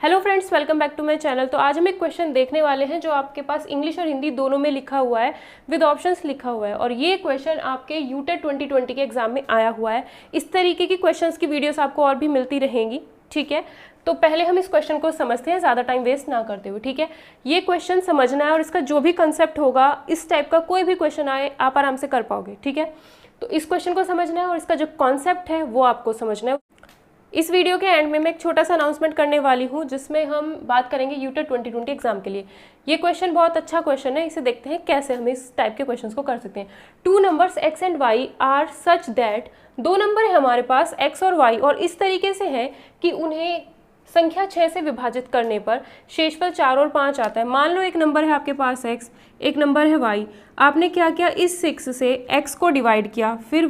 Hello friends, welcome back to my channel. तो आज हम एक क्वेश्चन देखने वाले हैं जो आपके पास इंग्लिश और हिंदी दोनों में लिखा हुआ है, विद ऑप्शंस लिखा हुआ है। और ये क्वेश्चन आपके यूटेट 2020 के एग्जाम में आया हुआ है। इस तरीके की क्वेश्चंस की वीडियोस आपको और भी मिलती रहेंगी, ठीक है। तो पहले हम इस क्वेश्चन को समझते हैं, ज़्यादा टाइम वेस्ट ना करते हुए, ठीक है। ये क्वेश्चन समझना है और इसका जो भी कंसेप्ट होगा, इस टाइप का कोई भी क्वेश्चन आए आप आराम से कर पाओगे, ठीक है। तो इस क्वेश्चन को समझना है और इसका जो कॉन्सेप्ट है वो आपको समझना है। इस वीडियो के एंड में मैं एक छोटा सा अनाउंसमेंट करने वाली हूँ जिसमें हम बात करेंगे यूटेट 2020 एग्जाम के लिए। ये क्वेश्चन बहुत अच्छा क्वेश्चन है, इसे देखते हैं कैसे हम इस टाइप के क्वेश्चंस को कर सकते हैं। 2 numbers x and y are such that, 2 number है हमारे पास x और y, और इस तरीके से है कि उन्हें संख्या 6 से विभाजित करने पर शेषफल 4 और 5 आता है। मान लो एक नंबर है आपके पास x, एक नंबर है y। आपने क्या किया, इस 6 से x को डिवाइड किया, फिर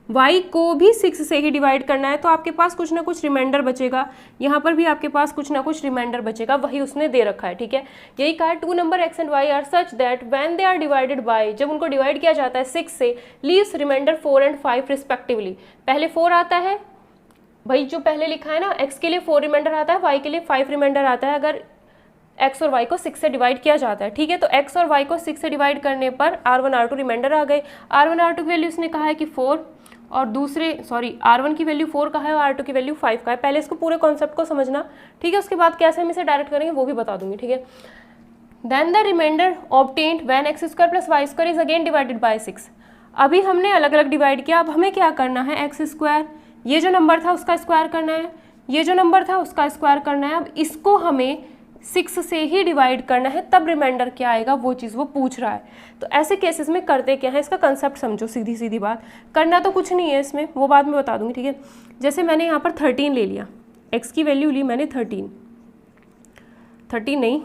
y को भी 6 से ही डिवाइड करना है, तो आपके पास कुछ ना कुछ रिमाइंडर बचेगा। यहाँ पर भी आपके पास कुछ ना कुछ रिमाइंडर बचेगा, वही उसने दे रखा है, ठीक है। यही कहा है 2 number x and y are such that when they are divided by, जब उनको डिवाइड किया जाता है 6 से, लीव्स रिमाइंडर 4 एंड 5 रिस्पेक्टिवली। पहले 4 आता है, भाई जो पहले लिखा है ना, x के लिए 4 रिमाइंडर आता है, y के लिए 5 रिमाइंडर आता है, अगर x और y को 6 से डिवाइड किया जाता है, ठीक है। तो x और y को 6 से डिवाइड करने पर r1 r2 रिमाइंडर आ गए। r1 r2 की वैल्यू उसने कहा है कि 4, और r1 की वैल्यू 4 का है और r2 की वैल्यू 5 का है। पहले इसको पूरे कॉन्सेप्ट को समझना, ठीक है। उसके बाद कैसे हम इसे डायरेक्ट करेंगे वो भी बता दूंगी, ठीक है। Then the remainder obtained when x square plus Y square is again divided by 6। अभी हमने अलग अलग डिवाइड किया, अब हमें क्या करना है, एक्स स्क्वायर, ये जो नंबर था उसका स्क्वायर करना है, ये जो नंबर था उसका स्क्वायर करना है। अब इसको हमें 6 से ही डिवाइड करना है, तब रिमाइंडर क्या आएगा वो चीज़ वो पूछ रहा है। तो ऐसे केसेस में करते क्या है, इसका कंसेप्ट समझो, सीधी सीधी बात। करना तो कुछ नहीं है इसमें, वो बाद में बता दूंगी, ठीक है। जैसे मैंने यहाँ पर 13 ले लिया, x की वैल्यू ली मैंने 13 नहीं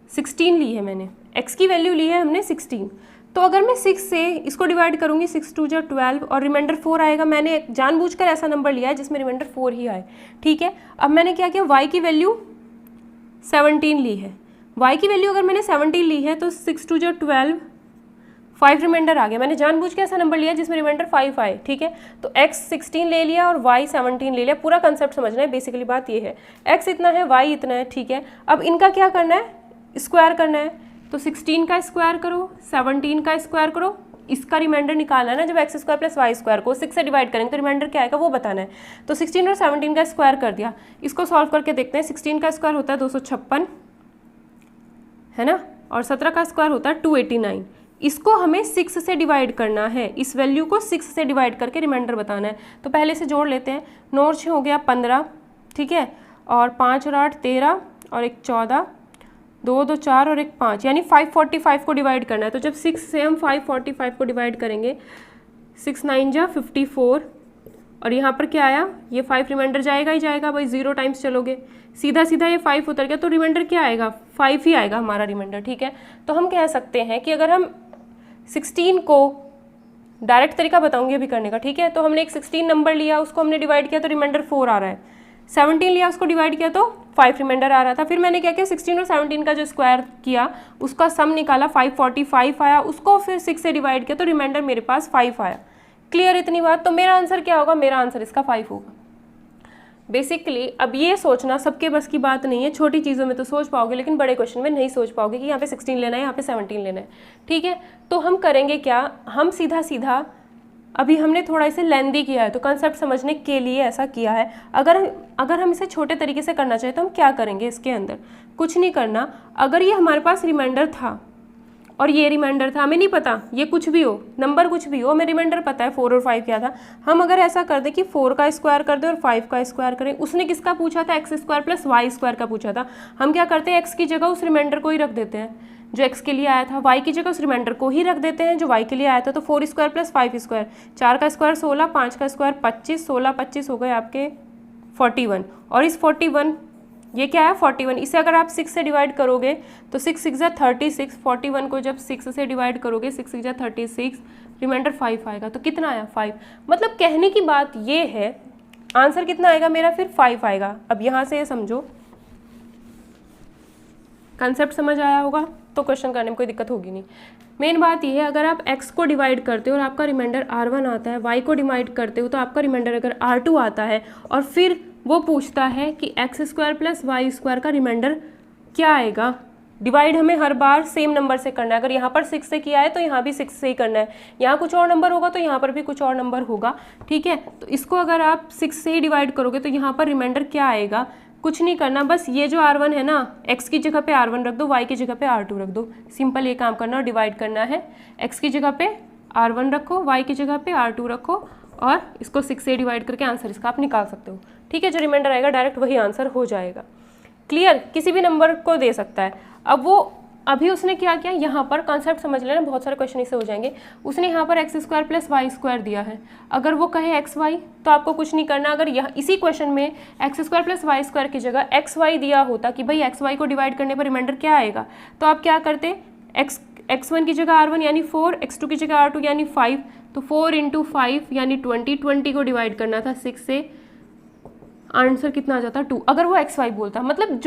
16 ली है मैंने, x की वैल्यू ली है हमने 16। तो अगर मैं 6 से इसको डिवाइड करूंगी, 6 2 जा 12 और रिमाइंडर 4 आएगा। मैंने जानबूझकर ऐसा नंबर लिया है जिसमें रिमाइंडर 4 ही आए, ठीक है। अब मैंने क्या किया, y की वैल्यू 17 ली है। y की वैल्यू अगर मैंने 17 ली है तो 6 2 जा 12, 5 रिमाइंडर आ गया। मैंने जानबूझ के ऐसा नंबर लिया जिसमें रिमाइंडर 5 आए, ठीक है। तो x 16 ले लिया और y 17 ले लिया। पूरा कंसेप्ट समझना है, बेसिकली बात ये है, x इतना है, y इतना है, ठीक है। अब इनका क्या करना है, स्क्वायर करना है। तो 16 का स्क्वायर करो, 17 का स्क्वायर करो, इसका रिमाइंडर निकालना है ना। जब X square plus Y square को 6 से डिवाइड करेंगे तो रिमाइंडर क्या आएगा वो बताना है। तो 16 और 17 का स्क्वायर कर दिया, इसको सॉल्व करके देखते हैं। 16 का स्क्वायर होता है 256, है ना, और 17 का स्क्वायर होता है 289। इसको हमें 6 से डिवाइड करना है, इस वैल्यू को 6 से डिवाइड करके रिमाइंडर बताना है। तो पहले से जोड़ लेते हैं, 9 6 हो गया 15, ठीक है, और 5 और 8 13, और एक 14, 2 2 4 और एक 5, यानी 545 को डिवाइड करना है। तो जब 6 से हम 545 को डिवाइड करेंगे, 6 9 जा 54, और यहाँ पर क्या आया, ये 5 रिमाइंडर जाएगा ही जाएगा, भाई 0 टाइम्स चलोगे, सीधा सीधा ये 5 उतर गया, तो रिमाइंडर क्या आएगा, 5 ही आएगा हमारा रिमाइंडर, ठीक है। तो हम कह सकते हैं कि अगर हम 16 को, डायरेक्ट तरीका बताऊंगी अभी करने का, ठीक है। तो हमने एक 16 नंबर लिया, उसको हमने डिवाइड किया तो रिमाइंडर 4 आ रहा है। 17 लिया, उसको डिवाइड किया तो 5 रिमाइंडर आ रहा था। फिर मैंने क्या किया, 16 और 17 का जो स्क्वायर किया उसका सम निकाला, 545 आया, उसको फिर 6 से डिवाइड किया तो रिमाइंडर मेरे पास 5 आया। क्लियर इतनी बात। तो मेरा आंसर क्या होगा, मेरा आंसर इसका 5 होगा। बेसिकली अब ये सोचना सबके बस की बात नहीं है, छोटी चीज़ों में तो सोच पाओगे लेकिन बड़े क्वेश्चन में नहीं सोच पाओगे कि यहाँ पे 16 लेना है, यहाँ पे 17 लेना है, ठीक है। तो हम करेंगे क्या, हम सीधा सीधा, अभी हमने थोड़ा इसे लेंदी किया है तो कंसेप्ट समझने के लिए ऐसा किया है। अगर हम इसे छोटे तरीके से करना चाहें तो हम क्या करेंगे, इसके अंदर कुछ नहीं करना। अगर ये हमारे पास रिमाइंडर था और ये रिमाइंडर था, हमें नहीं पता ये कुछ भी हो, नंबर कुछ भी हो, हमें रिमाइंडर पता है 4 और 5 क्या था। हम अगर ऐसा कर दें कि 4 का स्क्वायर कर दें और 5 का स्क्वायर करें, उसने किसका पूछा था, X square plus Y square का पूछा था। हम क्या करते हैं, एक्स की जगह उस रिमाइंडर को ही रख देते हैं जो x के लिए आया था, y की जगह उस रिमाइंडर को ही रख देते हैं जो y के लिए आया था। तो 4 स्क्वायर प्लस 5 स्क्वायर, 4 का स्क्वायर 16, 5 का स्क्वायर 25, 16 25 हो गए आपके 41। और इस 41, ये क्या है 41, इसे अगर आप 6 से डिवाइड करोगे तो 6 6 जा 36, 41 को जब 6 से डिवाइड करोगे 6 6 जा 36, रिमाइंडर 5 आएगा। तो कितना आया 5। मतलब कहने की बात ये है, आंसर कितना आएगा मेरा, फिर 5 आएगा। अब यहाँ से ये समझो, कंसेप्ट समझ आया होगा तो क्वेश्चन करने में कोई दिक्कत होगी नहीं। मेन बात यह है, अगर आप x को डिवाइड करते हो और आपका रिमाइंडर r1 आता है, y को डिवाइड करते हो तो आपका रिमाइंडर अगर r2 आता है, और फिर वो पूछता है कि X square plus Y square का रिमाइंडर क्या आएगा। डिवाइड हमें हर बार सेम नंबर से करना है। अगर यहाँ पर 6 से किया है तो यहाँ भी 6 से ही करना है, यहाँ कुछ और नंबर होगा तो यहाँ पर भी कुछ और नंबर होगा, ठीक है। तो इसको अगर आप 6 से ही डिवाइड करोगे तो यहाँ पर रिमाइंडर क्या आएगा, कुछ नहीं करना, बस ये जो R1 है ना, x की जगह पे R1 रख दो, y की जगह पे R2 रख दो, सिंपल ये काम करना और डिवाइड करना है। x की जगह पे R1 रखो, y की जगह पे R2 रखो और इसको 6 से डिवाइड करके आंसर इसका आप निकाल सकते हो, ठीक है। जो रिमाइंडर आएगा डायरेक्ट वही आंसर हो जाएगा। क्लियर, किसी भी नंबर को दे सकता है। अब वो अभी उसने क्या किया, यहाँ पर कॉन्सेप्ट समझ लेना, बहुत सारे क्वेश्चन इससे हो जाएंगे। उसने यहाँ पर X square plus Y square दिया है, अगर वो कहे एक्स वाई तो आपको कुछ नहीं करना। अगर यहाँ इसी क्वेश्चन में X square plus Y square की जगह एक्स वाई दिया होता कि भाई एक्स वाई को डिवाइड करने पर रिमाइंडर क्या आएगा, तो आप क्या करते, x1 की जगह R1 यानी 4, x2 की जगह R2 यानी 5, तो 4 × 5 यानी 20 को डिवाइड करना था 6 से, आंसर कितना आ जाता 2। अगर वो एक्स वाई बोलता, मतलब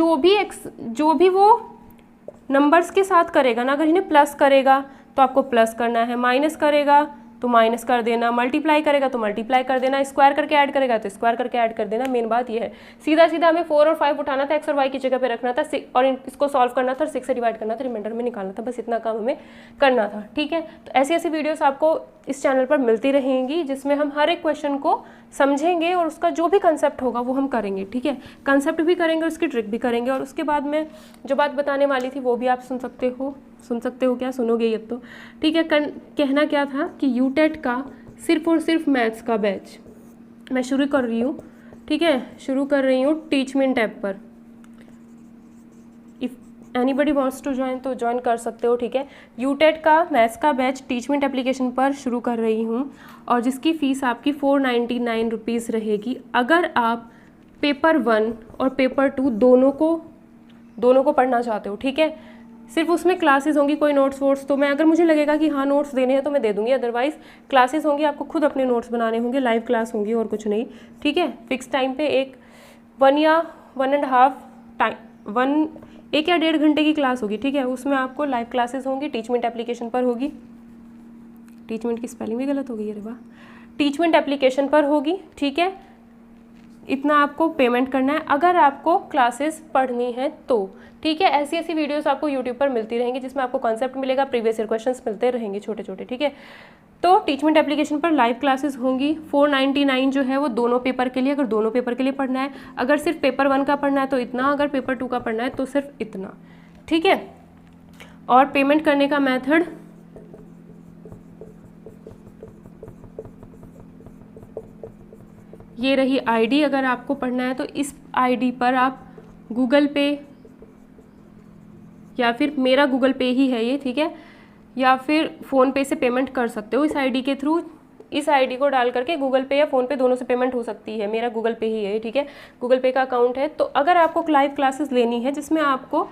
जो भी वो नंबर्स के साथ करेगा ना, अगर इन्हें प्लस करेगा तो आपको प्लस करना है, माइनस करेगा तो माइनस कर देना, मल्टीप्लाई करेगा तो मल्टीप्लाई कर देना, स्क्वायर करके ऐड करेगा तो स्क्वायर करके ऐड कर देना। मेन बात ये है, सीधा सीधा हमें 4 और 5 उठाना था, x और y की जगह पे रखना था और इसको सॉल्व करना था, 6 से डिवाइड करना था, रिमाइंडर में निकालना था, बस इतना काम हमें करना था, ठीक है। तो ऐसी ऐसी वीडियोस आपको इस चैनल पर मिलती रहेंगी जिसमें हम हर एक क्वेश्चन को समझेंगे और उसका जो भी कंसेप्ट होगा वो हम करेंगे, ठीक है। कंसेप्ट भी करेंगे, उसकी ट्रिक भी करेंगे, और उसके बाद में जो बात बताने वाली थी वो भी आप सुन सकते हो क्या, सुनोगे अब तो, ठीक है। कहना क्या था कि यूटेट का सिर्फ और सिर्फ मैथ्स का बैच मैं शुरू कर रही हूँ, ठीक है, शुरू कर रही हूँ टीचमेंट ऐप पर। If anybody wants to join तो ज्वाइन कर सकते हो, ठीक है। यूटेट का मैथ्स का बैच टीचमेंट एप्लीकेशन पर शुरू कर रही हूँ और जिसकी फ़ीस आपकी 499 रुपीज़ रहेगी। अगर आप पेपर 1 और पेपर 2 दोनों को पढ़ना चाहते हो, ठीक है। सिर्फ उसमें क्लासेस होंगी, कोई नोट्स वोट्स तो मैं, अगर मुझे लगेगा कि हाँ नोट्स देने हैं तो मैं दे दूंगी, अदरवाइज क्लासेस होंगी, आपको खुद अपने नोट्स बनाने होंगे, लाइव क्लास होंगी और कुछ नहीं, ठीक है। फिक्स टाइम पे एक 1 या 1.5 टाइम 1 या 1.5 घंटे की क्लास होगी, ठीक है। उसमें आपको लाइव क्लासेस होंगी, टीचमेंट एप्लीकेशन पर होगी, टीचमेंट की स्पेलिंग भी गलत हो गई, अरे वाह, टीचमेंट एप्लीकेशन पर होगी, ठीक है। इतना आपको पेमेंट करना है अगर आपको क्लासेस पढ़नी है तो, ठीक है। ऐसी ऐसी वीडियोस आपको यूट्यूब पर मिलती रहेंगी जिसमें आपको कॉन्सेप्ट मिलेगा, प्रीवियस ईयर क्वेश्चंस मिलते रहेंगे छोटे छोटे, ठीक है। तो टीचमेंट एप्लीकेशन पर लाइव क्लासेस होंगी। 499 जो है वो दोनों पेपर के लिए, अगर दोनों पेपर के लिए पढ़ना है, अगर सिर्फ पेपर 1 का पढ़ना है तो इतना, अगर पेपर 2 का पढ़ना है तो सिर्फ इतना, ठीक है। और पेमेंट करने का मेथड ये रही आईडी। अगर आपको पढ़ना है तो इस आईडी पर आप गूगल पे या फिर मेरा गूगल पे ही है ये, ठीक है, या फिर फ़ोन पे से पेमेंट कर सकते हो इस आईडी के थ्रू। इस आईडी को डाल करके गूगल पे या फ़ोन पे दोनों से पेमेंट हो सकती है। मेरा गूगल पे ही है, ठीक है, गूगल पे का अकाउंट है। तो अगर आपको लाइव क्लासेस लेनी है जिसमें आपको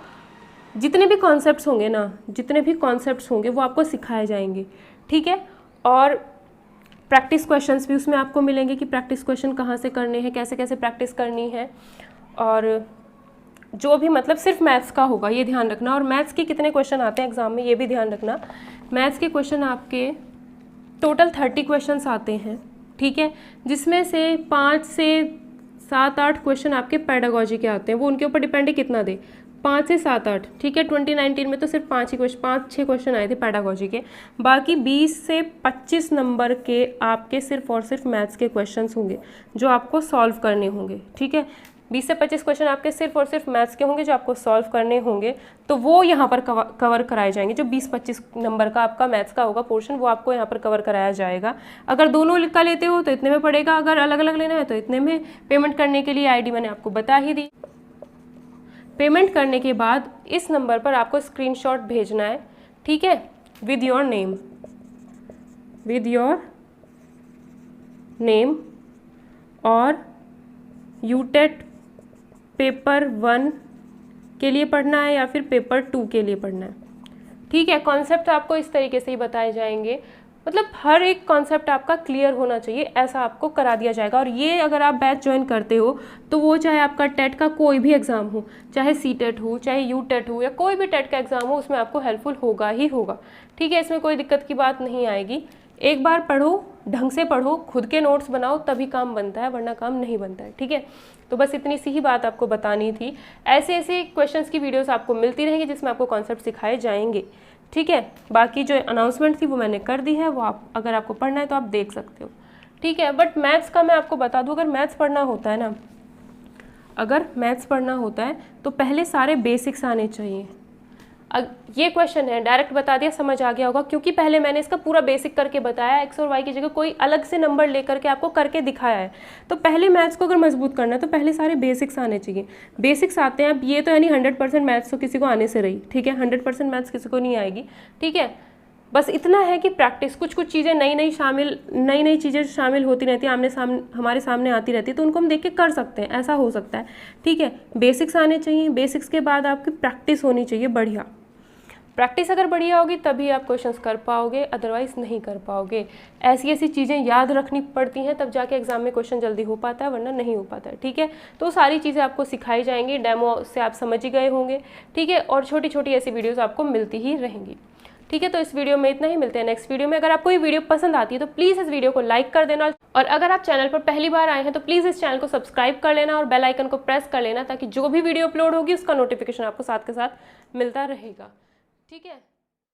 जितने भी कॉन्सेप्ट्स होंगे ना, जितने भी कॉन्सेप्ट्स होंगे वो आपको सिखाए जाएंगे, ठीक है। और प्रैक्टिस क्वेश्चंस भी उसमें आपको मिलेंगे कि प्रैक्टिस क्वेश्चन कहाँ से करने हैं, कैसे कैसे प्रैक्टिस करनी है, और जो भी मतलब सिर्फ मैथ्स का होगा, ये ध्यान रखना। और मैथ्स के कितने क्वेश्चन आते हैं एग्जाम में ये भी ध्यान रखना। मैथ्स के क्वेश्चन आपके टोटल 30 क्वेश्चंस आते हैं, ठीक है, जिसमें से 5 से 7-8 क्वेश्चन आपके पेडागोजी के आते हैं, वो उनके ऊपर डिपेंड है कितना दे, 5 से 7-8, ठीक है। 2019 में तो सिर्फ 5-6 क्वेश्चन आए थे पेडागोजी के, बाकी 20 से 25 नंबर के आपके सिर्फ और सिर्फ मैथ्स के क्वेश्चंस होंगे जो आपको सॉल्व करने होंगे, ठीक है। 20 से 25 क्वेश्चन आपके सिर्फ और सिर्फ मैथ्स के होंगे जो आपको सॉल्व करने होंगे, तो वो यहाँ पर कवर कराए जाएंगे। जो 20-25 नंबर का आपका मैथ्स का होगा पोर्शन वो आपको यहाँ पर कवर कराया जाएगा। अगर दोनों का लेते हो तो इतने में पड़ेगा, अगर अलग अलग लेना है तो इतने में। पेमेंट करने के लिए आईडी मैंने आपको बता ही दी। पेमेंट करने के बाद इस नंबर पर आपको स्क्रीनशॉट भेजना है, ठीक है, विद योर नेम और यूटेट पेपर 1 के लिए पढ़ना है या फिर पेपर 2 के लिए पढ़ना है, ठीक है। कॉन्सेप्ट आपको इस तरीके से ही बताए जाएंगे, मतलब हर एक कॉन्सेप्ट आपका क्लियर होना चाहिए, ऐसा आपको करा दिया जाएगा। और ये अगर आप बैच ज्वाइन करते हो तो वो चाहे आपका टेट का कोई भी एग्ज़ाम हो, चाहे सीटेट हो, चाहे यूटेट हो, या कोई भी टेट का एग्ज़ाम हो, उसमें आपको हेल्पफुल होगा ही होगा, ठीक है। इसमें कोई दिक्कत की बात नहीं आएगी, एक बार पढ़ो, ढंग से पढ़ो, खुद के नोट्स बनाओ, तभी काम बनता है, वरना काम नहीं बनता है। ठीक है, तो बस इतनी सी ही बात आपको बतानी थी। ऐसे ऐसे क्वेश्चंस की वीडियोस आपको मिलती रहेंगी जिसमें आपको कॉन्सेप्ट सिखाए जाएंगे। ठीक है, बाकी जो अनाउंसमेंट थी वो मैंने कर दी है, वो आप अगर आपको पढ़ना है तो आप देख सकते हो। ठीक है, बट मैथ्स का मैं आपको बता दूँ, अगर मैथ्स पढ़ना होता है ना, अगर मैथ्स पढ़ना होता है तो पहले सारे बेसिक्स आने चाहिए। ये क्वेश्चन है, डायरेक्ट बता दिया, समझ आ गया होगा, क्योंकि पहले मैंने इसका पूरा बेसिक करके बताया, एक्स और वाई की जगह कोई अलग से नंबर लेकर के आपको करके दिखाया है। तो पहले मैथ्स को अगर मजबूत करना है तो पहले सारे बेसिक्स आने चाहिए। बेसिक्स आते हैं, अब ये तो यानी 100% मैथ्स तो किसी को आने से रही, ठीक है, 100% मैथ्स किसी को नहीं आएगी। ठीक है, बस इतना है कि प्रैक्टिस, कुछ कुछ चीज़ें नई नई चीज़ें शामिल होती रहती हैं, हमारे सामने आती रहती है, तो उनको हम देख के कर सकते हैं, ऐसा हो सकता है। ठीक है, बेसिक्स आने चाहिए, बेसिक्स के बाद आपकी प्रैक्टिस होनी चाहिए बढ़िया। प्रैक्टिस अगर बढ़िया होगी तभी आप क्वेश्चंस कर पाओगे, अदरवाइज नहीं कर पाओगे। ऐसी ऐसी चीज़ें याद रखनी पड़ती हैं, तब जाके एग्जाम में क्वेश्चन जल्दी हो पाता है, वरना नहीं हो पाता है। ठीक है, तो सारी चीज़ें आपको सिखाई जाएंगी, डेमो से आप समझ ही गए होंगे। ठीक है, और छोटी छोटी ऐसी वीडियोज़ आपको मिलती ही रहेंगी। ठीक है, तो इस वीडियो में इतना ही, मिलते हैं नेक्स्ट वीडियो में। अगर आपको ये वीडियो पसंद आती है तो प्लीज़ इस वीडियो को लाइक कर देना, और अगर आप चैनल पर पहली बार आए हैं तो प्लीज़ इस चैनल को सब्सक्राइब कर लेना और बेल आइकन को प्रेस कर लेना, ताकि जो भी वीडियो अपलोड होगी उसका नोटिफिकेशन आपको साथ के साथ मिलता रहेगा। ठीक है।